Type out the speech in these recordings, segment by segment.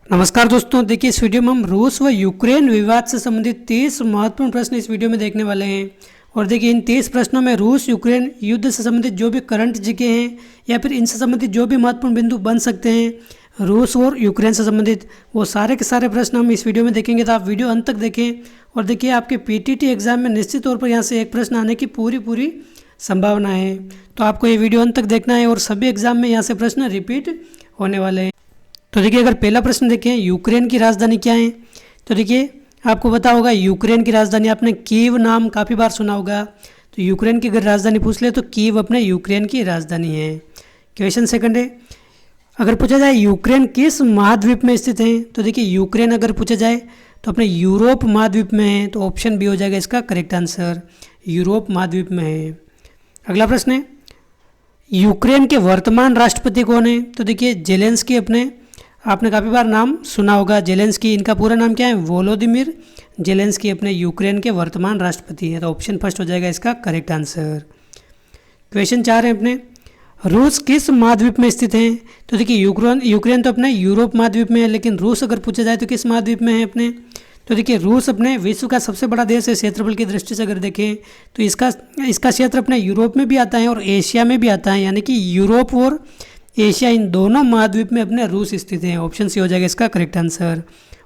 नमस्कार दोस्तों, देखिए इस वीडियो में हम रूस व यूक्रेन विवाद से संबंधित 30 महत्वपूर्ण प्रश्न इस वीडियो में देखने वाले हैं। और देखिए इन 30 प्रश्नों में रूस यूक्रेन युद्ध से संबंधित जो भी करंट जगह हैं या फिर इनसे संबंधित जो भी महत्वपूर्ण बिंदु बन सकते हैं रूस और यूक्रेन से संबंधित, वो सारे के सारे प्रश्न हम इस वीडियो में देखेंगे। तो आप वीडियो अंत तक देखें। और देखिए आपके पीटीटी एग्जाम में निश्चित तौर पर यहाँ से एक प्रश्न आने की पूरी संभावना है, तो आपको ये वीडियो अंत तक देखना है। और सभी एग्जाम में यहाँ से प्रश्न रिपीट होने वाले हैं। तो देखिए अगर पहला प्रश्न देखें, यूक्रेन की राजधानी क्या है, तो देखिए आपको पता होगा यूक्रेन की राजधानी, आपने कीव नाम काफ़ी बार सुना होगा। तो यूक्रेन की अगर राजधानी पूछ ले तो कीव अपने यूक्रेन की राजधानी है। क्वेश्चन सेकंड है, अगर पूछा जाए यूक्रेन किस महाद्वीप में स्थित है, तो देखिए यूक्रेन अगर पूछा जाए तो अपने यूरोप महाद्वीप में है, तो ऑप्शन बी हो जाएगा इसका करेक्ट आंसर, यूरोप महाद्वीप में है। अगला प्रश्न है, यूक्रेन के वर्तमान राष्ट्रपति कौन है, तो देखिए जेलेंस्की, अपने आपने काफ़ी बार नाम सुना होगा जेलेंस्की। इनका पूरा नाम क्या है, वोलोदिमिर जेलेंस्की अपने यूक्रेन के वर्तमान राष्ट्रपति है। तो ऑप्शन फर्स्ट हो जाएगा इसका करेक्ट आंसर। क्वेश्चन 4 है अपने, रूस किस महाद्वीप में स्थित है, तो देखिए यूक्रेन तो अपने यूरोप महाद्वीप में है, लेकिन रूस अगर पूछा जाए तो किस महाद्वीप में है अपने, तो देखिए रूस अपने विश्व का सबसे बड़ा देश है क्षेत्रफल की दृष्टि से अगर देखें तो इसका क्षेत्र अपने यूरोप में भी आता है और एशिया में भी आता है, यानी कि यूरोप और एशिया इन दोनों महाद्वीप में अपने रूस स्थित है। ऑप्शन सी हो जाएगा इसका करेक्ट आंसर।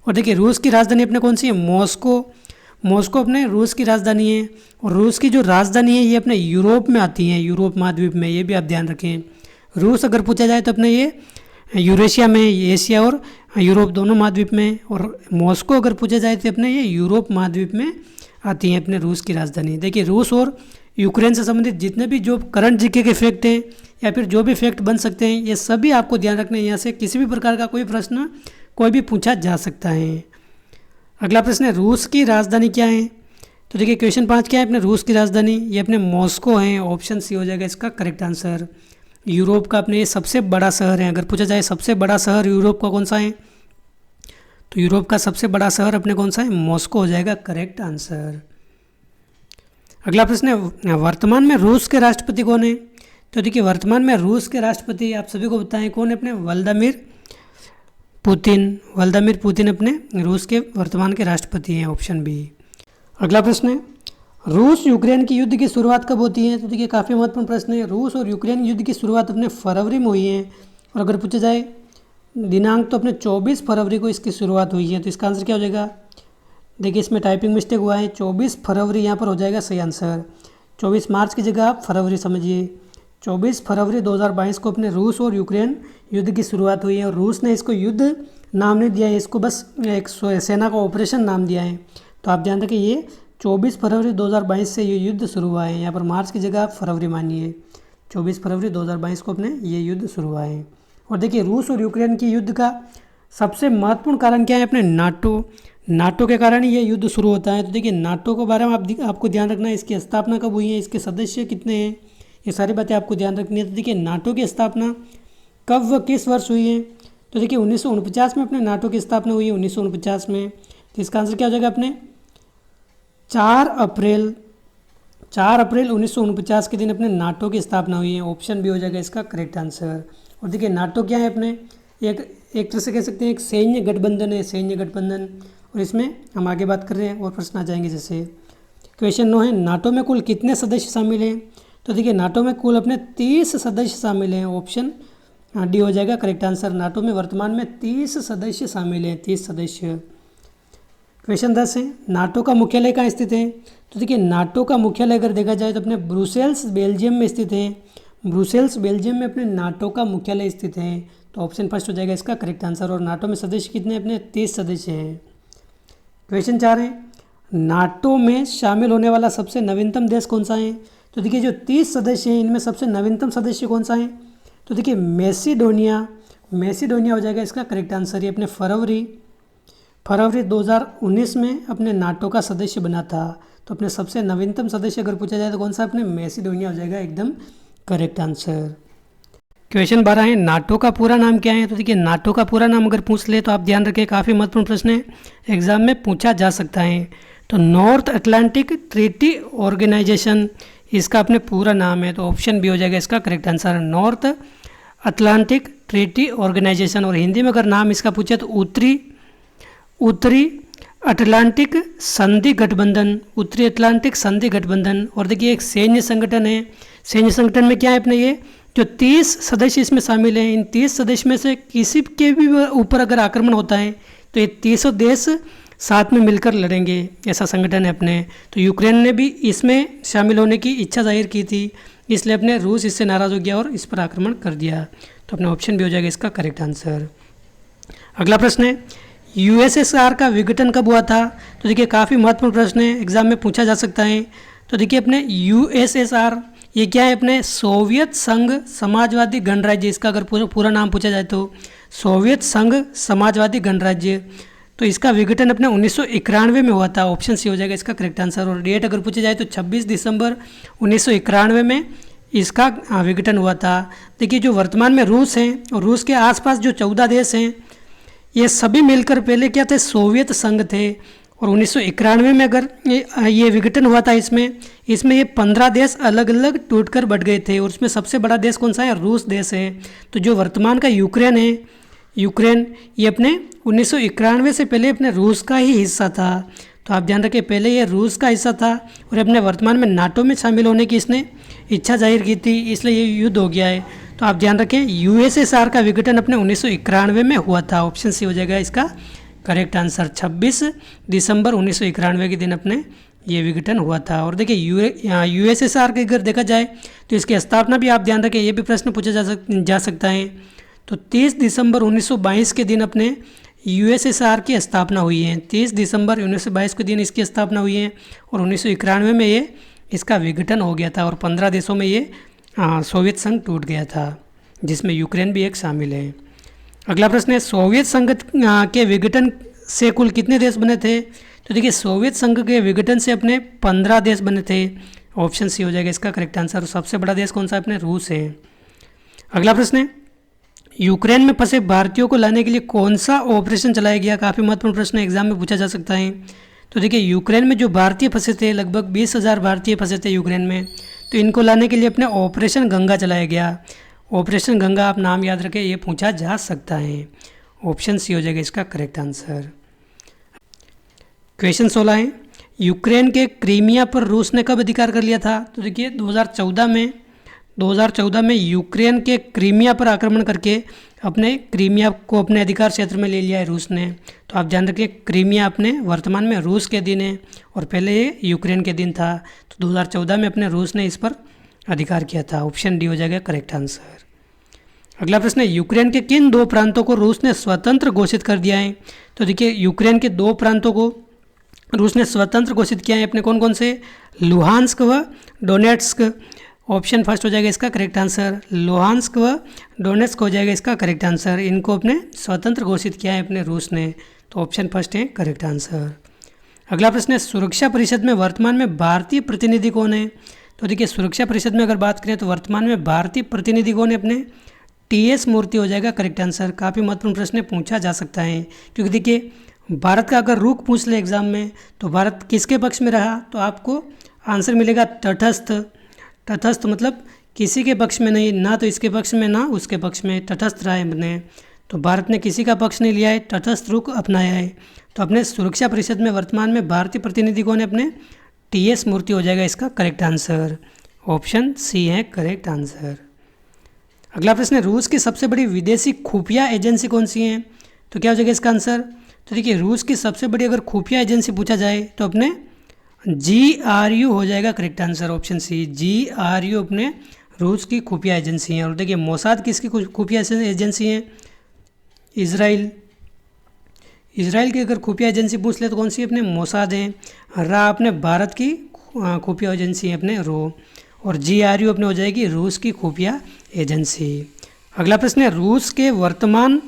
और देखिए रूस की राजधानी अपने कौन सी है, मॉस्को अपने रूस की राजधानी है। और रूस की जो राजधानी है ये अपने यूरोप में आती है, यूरोप महाद्वीप में, ये भी आप ध्यान रखें। रूस अगर पूछा जाए तो अपने ये यूरेशिया में, एशिया और यूरोप दोनों महाद्वीप में। और मॉस्को अगर पूछा जाए तो अपने ये यूरोप महाद्वीप में आती है अपने रूस की राजधानी। देखिए रूस और यूक्रेन से संबंधित जितने भी जो करंट जीके के फैक्ट हैं या फिर जो भी फैक्ट बन सकते हैं ये सभी आपको ध्यान रखना है। यहाँ से किसी भी प्रकार का कोई प्रश्न कोई भी पूछा जा सकता है। अगला प्रश्न है, रूस की राजधानी क्या है, तो देखिए क्वेश्चन 5 क्या है अपने रूस की राजधानी, ये अपने मॉस्को है। ऑप्शन सी हो जाएगा इसका करेक्ट आंसर। यूरोप का अपने ये सबसे बड़ा शहर है। अगर पूछा जाए सबसे बड़ा शहर यूरोप का कौन सा है, तो यूरोप का सबसे बड़ा शहर अपने कौन सा है, मॉस्को हो जाएगा करेक्ट आंसर। अगला प्रश्न है, वर्तमान में रूस के राष्ट्रपति कौन है, तो देखिए वर्तमान में रूस के राष्ट्रपति आप सभी को बताएं कौन है, अपने व्लादिमीर पुतिन अपने रूस के वर्तमान के राष्ट्रपति हैं। Option B. अगला प्रश्न है, रूस यूक्रेन की युद्ध की शुरुआत कब होती है, तो देखिए काफ़ी महत्वपूर्ण प्रश्न है। रूस और यूक्रेन युद्ध की शुरुआत अपने फरवरी में हुई है। और अगर पूछा जाए दिनांक तो अपने 24 फरवरी को इसकी शुरुआत हुई है। तो इसका आंसर क्या हो जाएगा, देखिए इसमें टाइपिंग मिस्टेक हुआ है, 24 फरवरी यहाँ पर हो जाएगा सही आंसर। 24 मार्च की जगह आप फरवरी समझिए। 24 फरवरी 2022 को अपने रूस और यूक्रेन युद्ध की शुरुआत हुई है। और रूस ने इसको युद्ध नाम नहीं दिया है, इसको बस एक सेना का ऑपरेशन नाम दिया है। तो आप ध्यान रखें ये 24 फरवरी 2022 से ये युद्ध शुरू हुआ है। यहाँ पर मार्च की जगह आप फरवरी मानिए। 24 फरवरी 2022 को अपने ये युद्ध शुरू हुआ है। और देखिए रूस और यूक्रेन की युद्ध का सबसे महत्वपूर्ण कारण क्या है, अपने नाटो के कारण ये युद्ध शुरू होता है। तो देखिए नाटो के बारे में आपको ध्यान रखना है, इसकी स्थापना कब हुई है, इसके सदस्य कितने हैं, ये सारी बातें आपको ध्यान रखनी है। तो देखिए नाटो की स्थापना कब व किस वर्ष हुई है, तो देखिए 1949 में अपने नाटो की स्थापना हुई है, 1949 में। तो इसका आंसर क्या हो जाएगा अपने 4 अप्रैल 1949 के दिन अपने नाटो की स्थापना हुई है। ऑप्शन बी हो जाएगा इसका करेक्ट आंसर। और देखिए नाटो क्या है, अपने एक तरह से कह सकते हैं एक सैन्य गठबंधन है, सैन्य गठबंधन। और इसमें हम आगे बात कर रहे हैं और प्रश्न आ जाएंगे। जैसे क्वेश्चन 9 है, नाटो में कुल कितने सदस्य शामिल हैं, तो देखिए नाटो में कुल अपने 30 सदस्य शामिल हैं। ऑप्शन डी हो जाएगा करेक्ट आंसर। नाटो में वर्तमान में 30 सदस्य शामिल हैं, 30 सदस्य। क्वेश्चन 10 है, नाटो का मुख्यालय कहाँ स्थित है, तो देखिए नाटो का मुख्यालय अगर देखा जाए तो अपने ब्रुसेल्स बेल्जियम में स्थित है। ब्रुसेल्स बेल्जियम में अपने नाटो का मुख्यालय स्थित है। तो ऑप्शन फर्स्ट हो जाएगा इसका करेक्ट आंसर। और नाटो में सदस्य कितने, अपने 30 सदस्य हैं। क्वेश्चन 4 है, नाटो में शामिल होने वाला सबसे नवीनतम देश कौन सा है, तो देखिए जो 30 सदस्य हैं इनमें सबसे नवीनतम सदस्य कौन सा है, तो देखिए मैसिडोनिया हो जाएगा इसका करेक्ट आंसर। ये अपने फरवरी 2019 में अपने नाटो का सदस्य बना था। तो अपने सबसे नवीनतम सदस्य अगर पूछा जाए तो कौन सा, अपने मैसिडोनिया हो जाएगा एकदम करेक्ट आंसर। क्वेश्चन 12 है, नाटो का पूरा नाम क्या है, तो देखिए नाटो का पूरा नाम अगर पूछ ले तो आप ध्यान रखें काफ़ी महत्वपूर्ण प्रश्न है, एग्जाम में पूछा जा सकता है। तो नॉर्थ अटलांटिक ट्रीटी ऑर्गेनाइजेशन इसका अपने पूरा नाम है। तो ऑप्शन बी हो जाएगा इसका correct answer, North Atlantic Treaty Organisation, और हिंदी में अगर नाम इसका पूछे तो उत्तरी अटलांटिक संधि गठबंधन, उत्तरी अटलांटिक संधि गठबंधन। और देखिए एक सैन्य संगठन है, सैन्य संगठन में क्या है अपने ये जो 30 सदस्य इसमें शामिल हैं, इन 30 सदस्य में से किसी के भी ऊपर अगर आक्रमण होता है तो ये 30 देश साथ में मिलकर लड़ेंगे, ऐसा संगठन है अपने। तो यूक्रेन ने भी इसमें शामिल होने की इच्छा जाहिर की थी, इसलिए अपने रूस इससे नाराज़ हो गया और इस पर आक्रमण कर दिया। तो अपना ऑप्शन भी हो जाएगा इसका करेक्ट आंसर। अगला प्रश्न है यूएसएसआर का विघटन कब हुआ था? तो देखिए काफ़ी महत्वपूर्ण प्रश्न है, एग्जाम में पूछा जा सकता है। तो देखिए अपने यूएसएसआर ये क्या है अपने सोवियत संघ समाजवादी गणराज्य, इसका अगर पूरा नाम पूछा जाए तो सोवियत संघ समाजवादी गणराज्य। तो इसका विघटन अपने 1991 में हुआ था, ऑप्शन सी हो जाएगा इसका करेक्ट आंसर। और डेट अगर पूछा जाए तो 26 दिसंबर 1991 में इसका विघटन हुआ था। देखिए जो वर्तमान में रूस हैं और रूस के आसपास जो 14 देश हैं ये सभी मिलकर पहले क्या थे सोवियत संघ थे, और 1991 में अगर ये विघटन हुआ था इसमें ये 15 देश अलग अलग टूटकर बढ़ गए थे, और उसमें सबसे बड़ा देश कौन सा है? रूस देश है। तो जो वर्तमान का यूक्रेन है, यूक्रेन ये अपने 1991 से पहले अपने रूस का ही हिस्सा था। तो आप ध्यान रखें पहले ये रूस का हिस्सा था और अपने वर्तमान में नाटो में शामिल होने की इसने इच्छा जाहिर की थी, इसलिए ये युद्ध हो गया है। तो आप ध्यान रखें यूएसएसआर का विघटन अपने 1991 में हुआ था, ऑप्शन सी हो जाएगा इसका करेक्ट आंसर। 26 दिसंबर 1991 के दिन अपने ये विघटन हुआ था। और देखिए यूएसएसआर के अगर देखा जाए तो इसकी स्थापना भी आप ध्यान रखें, ये भी प्रश्न पूछा जा सकता है। तो 30 दिसंबर 1922 के दिन अपने यूएसएसआर की स्थापना हुई है, 30 दिसंबर 1922 के दिन इसकी स्थापना हुई है, और 1991 में ये इसका विघटन हो गया था, और 15 देशों में ये सोवियत संघ टूट गया था, जिसमें यूक्रेन भी एक शामिल है। अगला प्रश्न है सोवियत संघ के विघटन से कुल कितने देश बने थे? तो देखिए सोवियत संघ के विघटन से अपने 15 देश बने थे, ऑप्शन सी हो जाएगा इसका करेक्ट आंसर। और सबसे बड़ा देश कौन सा है? अपने रूस है। अगला प्रश्न है यूक्रेन में फंसे भारतीयों को लाने के लिए कौन सा ऑपरेशन चलाया गया? काफ़ी महत्वपूर्ण प्रश्न एग्जाम में पूछा जा सकता है। तो देखिए यूक्रेन में जो भारतीय फंसे थे लगभग 20,000 भारतीय फंसे थे यूक्रेन में, तो इनको लाने के लिए अपने ऑपरेशन गंगा चलाया गया। ऑपरेशन गंगा आप नाम याद रखें, ये पूछा जा सकता है, ऑप्शन सी हो जाएगा इसका करेक्ट आंसर। क्वेश्चन 16 है यूक्रेन के क्रीमिया पर रूस ने कब अधिकार कर लिया था? तो देखिए 2014 में यूक्रेन के क्रीमिया पर आक्रमण करके अपने क्रीमिया को अपने अधिकार क्षेत्र में ले लिया है रूस ने। तो आप ध्यान रखिए क्रीमिया अपने वर्तमान में रूस के दिन है और पहले ये यूक्रेन के दिन था। तो 2014 में अपने रूस ने इस पर अधिकार किया था, ऑप्शन डी हो जाएगा करेक्ट आंसर। अगला प्रश्न है यूक्रेन के किन 2 प्रांतों को रूस ने स्वतंत्र घोषित कर दिया है? तो देखिए यूक्रेन के 2 प्रांतों को रूस ने स्वतंत्र घोषित किया है अपने, कौन कौन से? लुहांस्क व डोनेट्स्क, ऑप्शन फर्स्ट हो जाएगा इसका करेक्ट आंसर। लुहांस्क व डोनेट्स्क हो जाएगा इसका करेक्ट आंसर। इनको अपने स्वतंत्र घोषित किया है अपने रूस ने, तो ऑप्शन फर्स्ट है करेक्ट आंसर। अगला प्रश्न है सुरक्षा परिषद में वर्तमान में भारतीय प्रतिनिधि कौन है? तो देखिए सुरक्षा परिषद में अगर बात करें तो वर्तमान में भारतीय प्रतिनिधि कौन है? अपने टीएस मूर्ति हो जाएगा करेक्ट आंसर। काफ़ी महत्वपूर्ण प्रश्न पूछा जा सकता है, क्योंकि देखिए भारत का अगर रुख पूछ ले एग्जाम में तो भारत किसके पक्ष में रहा? तो आपको आंसर मिलेगा तटस्थ। तटस्थ मतलब किसी के पक्ष में नहीं, ना तो इसके पक्ष में ना उसके पक्ष में, तटस्थ रहा है अपने। तो भारत ने किसी का पक्ष नहीं लिया है, तटस्थ रुख अपनाया है। तो अपने सुरक्षा परिषद में वर्तमान में भारतीय प्रतिनिधि कौन है? अपने टीएस मूर्ति हो जाएगा इसका करेक्ट आंसर, ऑप्शन सी है करेक्ट आंसर। अगला प्रश्न है रूस की सबसे बड़ी विदेशी खुफिया एजेंसी कौन सी है? तो क्या हो जाएगा इसका आंसर? तो देखिए रूस की सबसे बड़ी अगर खुफिया एजेंसी पूछा जाए तो अपने GRU हो जाएगा correct answer, option C. GRU अपने रूस की खुफिया एजेंसी है। और देखिए मोसाद किसकी खुफिया एजेंसी है? इजराइल की अगर खुफिया एजेंसी पूछ ले तो कौन सी अपने मोसाद है। रा अपने भारत की खुफिया एजेंसी है अपने रो, और GRU अपने हो जाएगी रूस की खुफिया एजेंसी। अगला प्रश्न है रूस के वर्तमान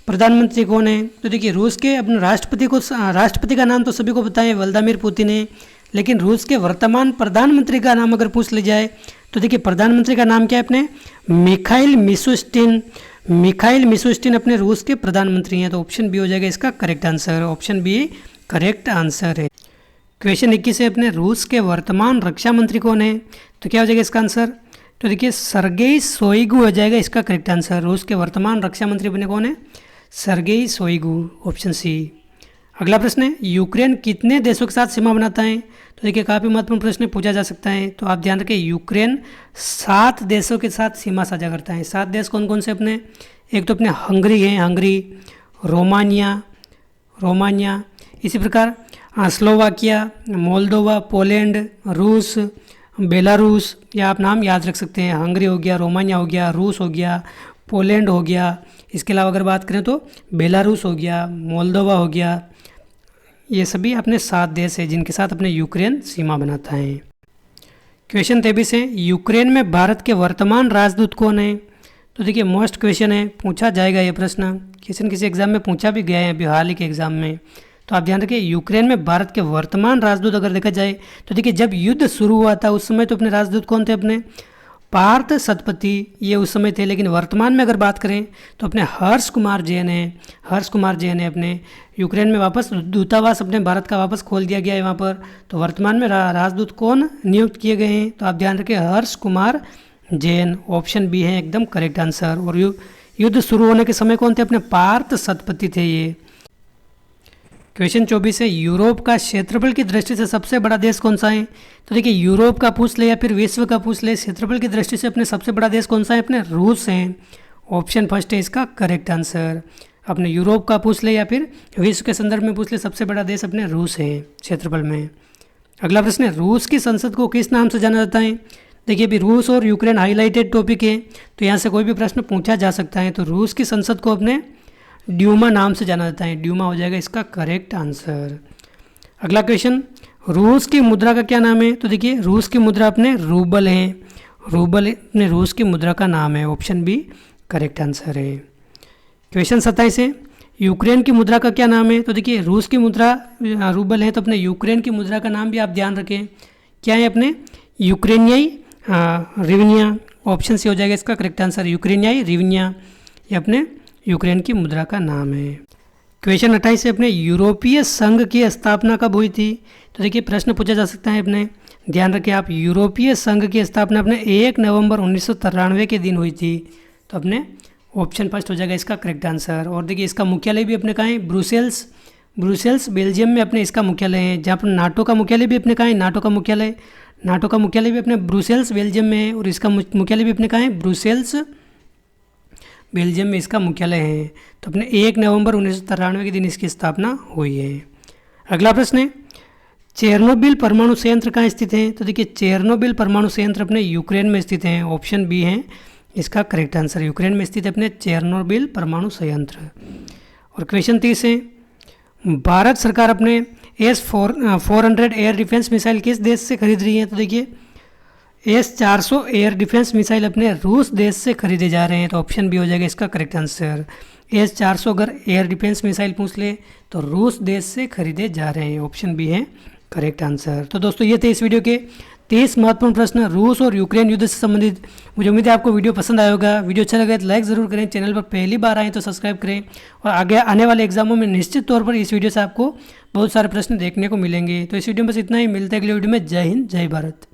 प्रधानमंत्री कौन है? तो देखिए रूस के अपने राष्ट्रपति का नाम तो सभी को पता है, व्लादिमीर पुतिन है। लेकिन रूस के वर्तमान प्रधानमंत्री का नाम अगर पूछ लिया जाए तो देखिए प्रधानमंत्री का नाम क्या है? अपने मिखाइल मिशुस्टिन अपने रूस के प्रधानमंत्री हैं। तो ऑप्शन बी हो जाएगा इसका correct answer, option B correct answer है। क्वेश्चन 21 है अपने रूस के वर्तमान रक्षा मंत्री कौन है? तो क्या हो जाएगा इसका आंसर? तो देखिए सर्गेई शोइगु हो जाएगा इसका करेक्ट आंसर। रूस के वर्तमान रक्षा मंत्री बने कौन है? Sergei Shoigu, option C. अगला प्रश्न है, यूक्रेन कितने देशों के साथ सीमा बनाता है? तो देखिए काफ़ी महत्वपूर्ण प्रश्न पूछा जा सकता है, तो आप ध्यान रखें यूक्रेन 7 देशों के साथ सीमा साझा करता है। 7 देश कौन कौन से अपने? एक तो अपने हंगरी है, हंगरी, रोमानिया, इसी प्रकार स्लोवाकिया, मोल्दोवा, पोलैंड, रूस, बेलारूस, या आप नाम याद रख सकते हैं। हंगरी हो गया, रोमानिया हो गया, रूस हो गया, पोलैंड हो गया, इसके अलावा अगर बात करें तो बेलारूस हो गया, मोल्दोवा हो गया, ये सभी अपने 7 देश हैं जिनके साथ अपने यूक्रेन सीमा बनाता है। क्वेश्चन 23 है, यूक्रेन में भारत के वर्तमान राजदूत कौन है? तो देखिए मोस्ट क्वेश्चन है, पूछा जाएगा ये प्रश्न, किसी एग्जाम में पूछा भी गया है अभी हाल ही के एग्जाम में। तो आप ध्यान रखिए यूक्रेन में भारत के वर्तमान राजदूत अगर देखा जाए तो देखिए जब युद्ध शुरू हुआ था उस समय तो अपने राजदूत कौन थे? अपने पार्थ सतपति, ये उस समय थे, लेकिन वर्तमान में अगर बात करें तो अपने हर्ष कुमार जैन है अपने यूक्रेन में वापस दूतावास अपने भारत का वापस खोल दिया गया है वहाँ पर। तो वर्तमान में राजदूत कौन नियुक्त किए गए हैं? तो आप ध्यान रखें हर्ष कुमार जैन, ऑप्शन बी है एकदम करेक्ट आंसर। और युद्ध शुरू होने के समय कौन थे? अपने पार्थ सतपति थे ये। क्वेश्चन 24 है, यूरोप का क्षेत्रफल की दृष्टि से सबसे बड़ा देश कौन सा है? तो देखिए यूरोप का पूछ ले या फिर विश्व का पूछ ले, क्षेत्रफल की दृष्टि से अपने सबसे बड़ा देश कौन सा है? अपने रूस है, ऑप्शन फर्स्ट है इसका करेक्ट आंसर। अपने यूरोप का पूछ ले या फिर विश्व के संदर्भ में पूछ ले, सबसे बड़ा देश अपने रूस है क्षेत्रफल में। अगला प्रश्न है, रूस की संसद को किस नाम से जाना जाता है? देखिए अभी रूस और यूक्रेन हाईलाइटेड टॉपिक है, तो यहाँ से कोई भी प्रश्न पूछा जा सकता है। तो रूस की संसद को अपने ड्यूमा नाम से जाना जाता है, ड्यूमा हो जाएगा इसका करेक्ट आंसर। अगला क्वेश्चन, रूस की मुद्रा का क्या नाम है? तो देखिए रूस की मुद्रा अपने रूबल है, रूबल अपने रूस की मुद्रा का नाम है, ऑप्शन बी करेक्ट आंसर है। क्वेश्चन 27 है, यूक्रेन की मुद्रा का क्या नाम है? तो देखिए रूस की मुद्रा रूबल है, तो अपने यूक्रेन की मुद्रा का नाम भी आप ध्यान रखें, क्या है? अपने यूक्रेनियाई रिवनिया, ऑप्शन सी हो जाएगा इसका करेक्ट आंसर, यूक्रेनियाई रिवनिया, ये अपने यूक्रेन की मुद्रा का नाम है। क्वेश्चन 28 से अपने यूरोपीय संघ की स्थापना कब हुई थी? तो देखिए प्रश्न पूछा जा सकता है अपने, ध्यान रखें आप, यूरोपीय संघ की स्थापना अपने 1 नवंबर 1993 के दिन हुई थी। तो अपने ऑप्शन फर्स्ट हो जाएगा इसका करेक्ट आंसर। और देखिए इसका मुख्यालय भी अपने कहाँ है? ब्रुसेल्स बेल्जियम में अपने इसका मुख्यालय है। जहाँ पर नाटो का मुख्यालय भी अपने कहाँ है? नाटो का मुख्यालय भी अपने ब्रुसेल्स बेल्जियम में है, और इसका मुख्यालय भी अपने कहाँ है? ब्रुसेल्स बेल्जियम में इसका मुख्यालय है। तो अपने 1 नवंबर 1993 के दिन इसकी स्थापना हुई है। अगला प्रश्न है, चेरनोबिल परमाणु संयंत्र कहाँ स्थित है? तो देखिए चेरनोबिल परमाणु संयंत्र अपने यूक्रेन में स्थित है, ऑप्शन बी है इसका करेक्ट आंसर। यूक्रेन में स्थित अपने चेरनोबिल परमाणु संयंत्र। और क्वेश्चन 30 है, भारत सरकार अपने S-400 एयर डिफेंस मिसाइल किस देश से खरीद रही है? तो देखिए S-400 एयर डिफेंस मिसाइल अपने रूस देश से खरीदे जा रहे हैं, तो ऑप्शन बी हो जाएगा इसका करेक्ट आंसर। S-400 अगर एयर डिफेंस मिसाइल पूछ ले तो रूस देश से खरीदे जा रहे हैं, ऑप्शन बी है करेक्ट आंसर। तो दोस्तों ये थे इस वीडियो के 30 महत्वपूर्ण प्रश्न रूस और यूक्रेन युद्ध से संबंधित। मुझे उम्मीद है आपको वीडियो पसंद आया होगा। वीडियो अच्छा लगे तो लाइक ज़रूर करें, चैनल पर पहली बार आए तो सब्सक्राइब करें, और आगे आने वाले एग्जामों में निश्चित तौर पर इस वीडियो से आपको बहुत सारे प्रश्न देखने को मिलेंगे। तो इस वीडियो में बस इतना ही, मिलते हैं अगले वीडियो में। जय हिंद, जय भारत।